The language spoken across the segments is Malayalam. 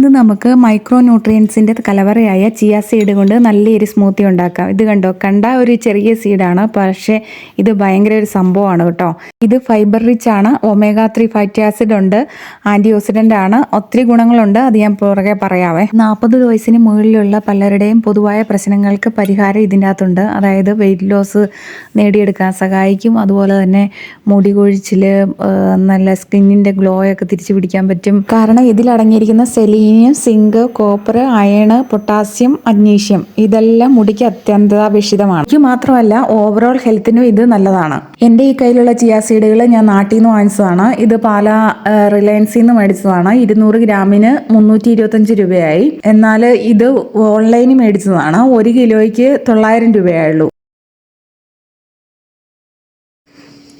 ഇന്ന് നമുക്ക് മൈക്രോ ന്യൂട്രിയൻസിൻ്റെ കലവറയായ ചിയ സീഡ് കൊണ്ട് നല്ലൊരു സ്മൂത്തി ഉണ്ടാക്കാം. ഇത് കണ്ട ഒരു ചെറിയ സീഡാണ്, പക്ഷേ ഇത് ഭയങ്കര ഒരു സംഭവമാണ് കേട്ടോ. ഇത് ഫൈബർ റിച്ച് ആണ്, omega-3 ഫാറ്റി ആസിഡ് ഉണ്ട്, ആൻറ്റി ഓക്സിഡൻ്റ് ആണ്, ഒത്തിരി ഗുണങ്ങളുണ്ട്. അത് ഞാൻ പുറകെ പറയാവേ. 40 വയസ്സിന് മുകളിലുള്ള പലരുടെയും പൊതുവായ പ്രശ്നങ്ങൾക്ക് പരിഹാരം ഇതിൻ്റെ അകത്തുണ്ട്. അതായത് വെയിറ്റ് ലോസ് നേടിയെടുക്കാൻ സഹായിക്കും. അതുപോലെ തന്നെ മുടി കൊഴിച്ചിൽ, നല്ല സ്കിന്നിൻ്റെ ഗ്ലോ ഒക്കെ തിരിച്ചു പിടിക്കാൻ പറ്റും. കാരണം ഇതിലടങ്ങിയിരിക്കുന്ന selenium, zinc, copper, iron, potassium, magnesium ഇതെല്ലാം മുടിക്ക് അത്യന്താപേക്ഷിതമാണ്. ഇത് മാത്രമല്ല ഓവറോൾ ഹെൽത്തിനും ഇത് നല്ലതാണ്. എൻ്റെ ഈ കയ്യിലുള്ള ചിയ സീഡുകൾ ഞാൻ നാട്ടിൽ നിന്ന് വാങ്ങിച്ചതാണ്. ഇത് പാല റിലയൻസിൽ നിന്ന് മേടിച്ചതാണ്. 200 ഗ്രാമിന് 325 രൂപയായി. എന്നാൽ ഇത് ഓൺലൈനിൽ മേടിച്ചതാണ്. 1 കിലോയ്ക്ക് 900 രൂപയായുള്ളൂ.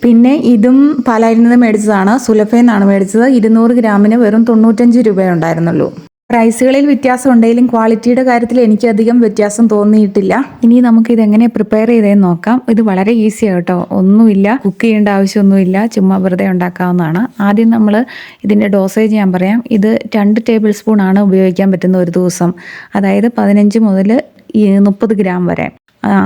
പിന്നെ ഇതും പാലായിൽ നിന്ന് മേടിച്ചതാണ്. സുലഭയിൽ നിന്നാണ് മേടിച്ചത്. 200 ഗ്രാമിന് വെറും 95 രൂപയേ ഉണ്ടായിരുന്നുള്ളൂ. പ്രൈസുകളിൽ വ്യത്യാസം ഉണ്ടെങ്കിലും ക്വാളിറ്റിയുടെ കാര്യത്തിൽ എനിക്കധികം വ്യത്യാസം തോന്നിയിട്ടില്ല. ഇനി നമുക്ക് ഇതെങ്ങനെ പ്രിപ്പയർ ചെയ്തതെന്ന് നോക്കാം. ഇത് വളരെ ഈസിയാണ് കേട്ടോ. ഒന്നുമില്ല, കുക്ക് ചെയ്യേണ്ട ആവശ്യമൊന്നുമില്ല, ചുമ്മാ വെറുതെ ഉണ്ടാക്കാവുന്നതാണ്. ആദ്യം നമ്മൾ ഇതിൻ്റെ ഡോസേജ് ഞാൻ പറയാം. ഇത് 2 ടേബിൾ സ്പൂൺ ആണ് ഉപയോഗിക്കാൻ പറ്റുന്ന ഒരു ദിവസം. അതായത് 15 മുതൽ 30 ഗ്രാം വരെ.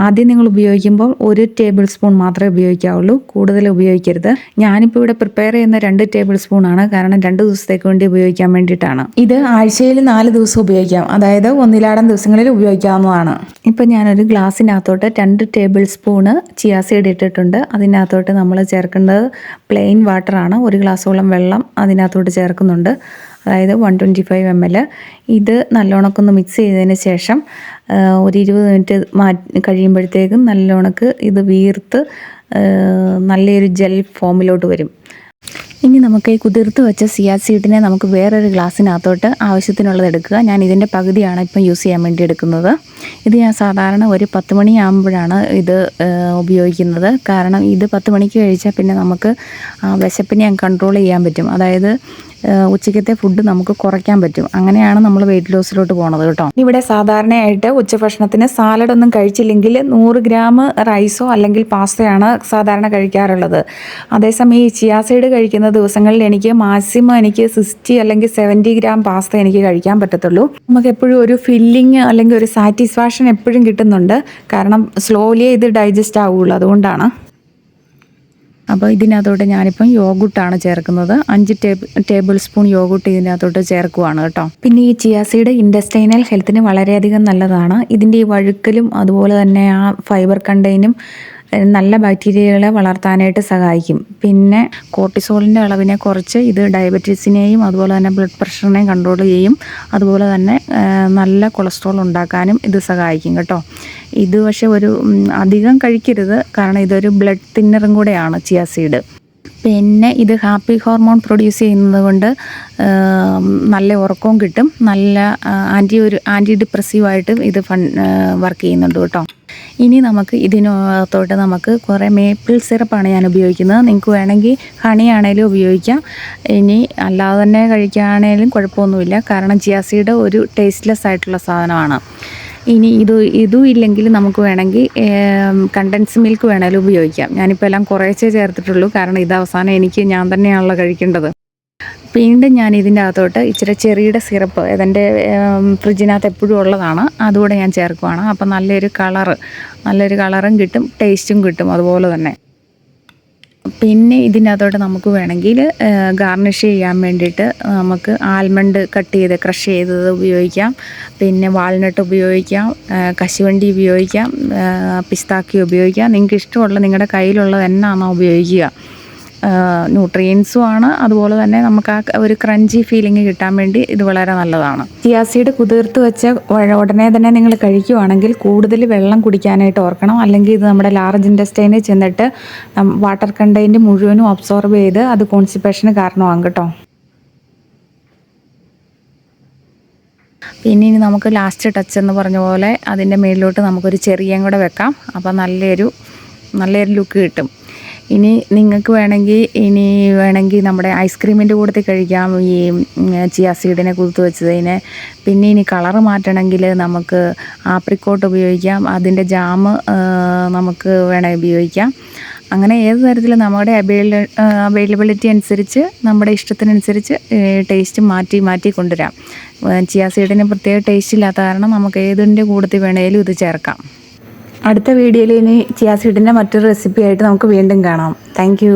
ആദ്യം നിങ്ങൾ ഉപയോഗിക്കുമ്പോൾ 1 ടേബിൾ സ്പൂൺ മാത്രമേ ഉപയോഗിക്കാവുള്ളൂ, കൂടുതൽ ഉപയോഗിക്കരുത്. ഞാനിപ്പോൾ ഇവിടെ പ്രിപ്പയർ ചെയ്യുന്ന 2 ടേബിൾ സ്പൂൺ ആണ്, കാരണം 2 ദിവസത്തേക്ക് വേണ്ടി ഉപയോഗിക്കാൻ വേണ്ടിയിട്ടാണ്. ഇത് ആഴ്ചയിൽ 4 ദിവസം ഉപയോഗിക്കാം, അതായത് ഒന്നിലാടം ദിവസങ്ങളിൽ ഉപയോഗിക്കാവുന്നതാണ്. ഇപ്പം ഞാനൊരു ഗ്ലാസ്സിനകത്തോട്ട് 2 ടേബിൾ സ്പൂണ് ചിയ സീഡ് ഇട്ടിട്ടുണ്ട്. അതിനകത്തോട്ട് നമ്മൾ ചേർക്കേണ്ടത് പ്ലെയിൻ വാട്ടറാണ്. 1 ഗ്ലാസ്സോളം വെള്ളം അതിനകത്തോട്ട് ചേർക്കുന്നുണ്ട്, അതായത് 125 ml. ഇത് നല്ലോണക്കൊന്ന് മിക്സ് ചെയ്തതിന് ശേഷം ഒരു 20 മിനിറ്റ് കഴിയുമ്പോഴത്തേക്കും നല്ലോണക്ക് ഇത് വീർത്ത് നല്ലൊരു ജെൽ ഫോമിലോട്ട് വരും. ഇനി നമുക്ക് ഈ കുതിർത്ത് വെച്ച ചിയ സീഡിനെ നമുക്ക് വേറൊരു ഗ്ലാസ്സിനകത്തോട്ട് ആവശ്യത്തിനുള്ളത് എടുക്കുക. ഞാൻ ഇതിൻ്റെ പകുതിയാണ് ഇപ്പം യൂസ് ചെയ്യാൻ വേണ്ടി എടുക്കുന്നത്. ഇത് ഞാൻ സാധാരണ ഒരു 10 മണിയാകുമ്പോഴാണ് ഇത് ഉപയോഗിക്കുന്നത്. കാരണം ഇത് 10 മണിക്ക് കഴിച്ചാൽ പിന്നെ നമുക്ക് വിശപ്പിനെ കൺട്രോൾ ചെയ്യാൻ പറ്റും. അതായത് ഉച്ചയ്ക്കത്തെ ഫുഡ് നമുക്ക് കുറയ്ക്കാൻ പറ്റും. അങ്ങനെയാണ് നമ്മൾ വെയിറ്റ് ലോസിലോട്ട് പോണത് കേട്ടോ. ഇവിടെ സാധാരണയായിട്ട് ഉച്ചഭക്ഷണത്തിന് സാലഡൊന്നും കഴിച്ചില്ലെങ്കിൽ 100 ഗ്രാം റൈസോ അല്ലെങ്കിൽ പാസ്തയാണ് സാധാരണ കഴിക്കാറുള്ളത്. അതേസമയം ഈ ചിയ സീഡ് കഴിക്കുന്ന ദിവസങ്ങളിൽ എനിക്ക് മാക്സിമം 60 അല്ലെങ്കിൽ 70 ഗ്രാം പാസ്ത എനിക്ക് കഴിക്കാൻ പറ്റത്തുള്ളൂ. നമുക്ക് എപ്പോഴും ഒരു ഫില്ലിങ് അല്ലെങ്കിൽ ഒരു സാറ്റിസ്ഫാക്ഷൻ എപ്പോഴും കിട്ടുന്നുണ്ട്. കാരണം സ്ലോലിയേ ഇത് ഡൈജസ്റ്റ് ആവുകയുള്ളൂ, അതുകൊണ്ടാണ്. അപ്പോൾ ഇതിനകത്തോട്ട് ഞാനിപ്പം യോഗുട്ടാണ് ചേർക്കുന്നത്. 5 ടേബിൾ സ്പൂൺ യോഗുട്ട് ഇതിനകത്തോട്ട് ചേർക്കുവാണ് കേട്ടോ. പിന്നെ ഈ ചിയ സീഡ് ഇൻഡസ്റ്റൈനൽ ഹെൽത്തിന് വളരെയധികം നല്ലതാണ്. ഇതിൻ്റെ ഈ വഴുക്കലും അതുപോലെ തന്നെ ആ ഫൈബർ കണ്ടെയ്നും നല്ല ബാക്ടീരിയകളെ വളർത്താനായിട്ട് സഹായിക്കും. പിന്നെ കോർട്ടിസോളിൻ്റെ അളവിനെ കുറച്ച് ഇത് ഡയബറ്റീസിനെയും അതുപോലെ തന്നെ ബ്ലഡ് പ്രഷറിനെയും കൺട്രോൾ ചെയ്യും. അതുപോലെ തന്നെ നല്ല കൊളസ്ട്രോൾ ഉണ്ടാക്കാനും ഇത് സഹായിക്കും കേട്ടോ. ഇത് പക്ഷേ ഒരു അധികം കഴിക്കരുത്, കാരണം ഇതൊരു ബ്ലഡ് തിന്നറും കൂടെയാണ് ചിയ സീഡ്. പിന്നെ ഇത് ഹാപ്പി ഹോർമോൺ പ്രൊഡ്യൂസ് ചെയ്യുന്നത് കൊണ്ട് നല്ല ഉറക്കവും കിട്ടും. നല്ല ആൻറ്റി ഡിപ്രസീവായിട്ട് ഇത് വർക്ക് ചെയ്യുന്നുണ്ട് കേട്ടോ. ഇനി നമുക്ക് ഇതിനകത്തോട്ട് നമുക്ക് കുറേ മേപ്പിൾ സിറപ്പാണ് ഞാൻ ഉപയോഗിക്കുന്നത്. നിങ്ങൾക്ക് വേണമെങ്കിൽ ഹണി ആണെങ്കിലും ഉപയോഗിക്കാം. ഇനി അല്ലാതെ തന്നെ കഴിക്കുകയാണെങ്കിലും കുഴപ്പമൊന്നുമില്ല, കാരണം ചിയ സീഡ് ഒരു ടേസ്റ്റ്ലെസ് ആയിട്ടുള്ള സാധനമാണ്. ഇനി ഇതും ഇല്ലെങ്കിൽ നമുക്ക് വേണമെങ്കിൽ കണ്ടൻസ് മിൽക്ക് വേണമെങ്കിലും ഉപയോഗിക്കാം. ഞാനിപ്പോൾ എല്ലാം കുറേച്ചേ ചേർത്തിട്ടുള്ളൂ, കാരണം ഇത് അവസാനം ഞാൻ തന്നെയാണല്ലോ കഴിക്കേണ്ടത്. വീണ്ടും ഞാൻ ഇതിൻ്റെ അകത്തോട്ട് ഇച്ചിരി ചെറിയുടെ സിറപ്പ് ഇതിൻ്റെ ഫ്രിഡ്ജിനകത്ത് എപ്പോഴും ഉള്ളതാണ്, അതുകൂടെ ഞാൻ ചേർക്കുവാണ്. അപ്പം നല്ലൊരു കളറും കിട്ടും, ടേസ്റ്റും കിട്ടും അതുപോലെ തന്നെ. പിന്നെ ഇതിൻ്റെ അകത്തോട്ട് നമുക്ക് വേണമെങ്കിൽ ഗാർണിഷ് ചെയ്യാൻ വേണ്ടിയിട്ട് നമുക്ക് ആൽമണ്ട് ക്രഷ് ചെയ്തത് ഉപയോഗിക്കാം. പിന്നെ വാൾനട്ട് ഉപയോഗിക്കാം, കശുവണ്ടി ഉപയോഗിക്കാം, പിസ്താക്കിയ ഉപയോഗിക്കാം. നിങ്ങൾക്ക് ഇഷ്ടമുള്ള നിങ്ങളുടെ കയ്യിലുള്ളത് എന്നാണോ ഉപയോഗിക്കുക. ന്യൂട്രിയൻസും ആണ്, അതുപോലെ തന്നെ നമുക്ക് ആ ഒരു ക്രഞ്ചി ഫീലിംഗ് കിട്ടാൻ വേണ്ടി ഇത് വളരെ നല്ലതാണ്. ചിയ സീഡ് കുതിർത്ത് വെച്ച ഉടനെ തന്നെ നിങ്ങൾ കഴിക്കുവാണെങ്കിൽ കൂടുതൽ വെള്ളം കുടിക്കാനായിട്ട് ഓർക്കണം. അല്ലെങ്കിൽ ഇത് നമ്മുടെ ലാർജ് ഇൻറ്റസ്റ്റൈനിൽ ചെന്നിട്ട് വാട്ടർ കണ്ടൻറ്റ് മുഴുവനും അബ്സോർബ് ചെയ്ത് അത് കോൺസ്റ്റിപ്പേഷന് കാരണമാകും കേട്ടോ. പിന്നെ ഇനി നമുക്ക് ലാസ്റ്റ് ടച്ച് എന്ന് പറഞ്ഞ പോലെ അതിൻ്റെ മേളിലോട്ട് നമുക്കൊരു ചെറിയും കൂടെ വെക്കാം. അപ്പോൾ നല്ലൊരു ലുക്ക് കിട്ടും. ഇനി നിങ്ങൾക്ക് വേണമെങ്കിൽ നമ്മുടെ ഐസ്ക്രീമിൻ്റെ കൂട്ടത്തിൽ കഴിക്കാം ഈ ചിയ സീഡിനെ കുതിർത്ത് വെച്ചതിനെ. പിന്നെ ഇനി കളറ് മാറ്റണമെങ്കിൽ നമുക്ക് ആപ്രിക്കോട്ട് ഉപയോഗിക്കാം. അതിൻ്റെ ജാം നമുക്ക് വേണമെങ്കിൽ ഉപയോഗിക്കാം. അങ്ങനെ ഏത് തരത്തിൽ നമ്മുടെ അവൈലബിലിറ്റി അനുസരിച്ച് നമ്മുടെ ഇഷ്ടത്തിനനുസരിച്ച് ടേസ്റ്റ് മാറ്റി കൊണ്ടുവരാം. ചിയ സീഡിന് പ്രത്യേക ടേസ്റ്റ് ഇല്ലാത്ത കാരണം നമുക്ക് ഏതിൻ്റെ കൂട്ടത്തിൽ വേണേലും ഇത് ചേർക്കാം. അടുത്ത വീഡിയോയിൽ ഇനി ചിയ സീഡിൻ്റെ മറ്റൊരു റെസിപ്പി ആയിട്ട് നമുക്ക് വീണ്ടും കാണാം. താങ്ക്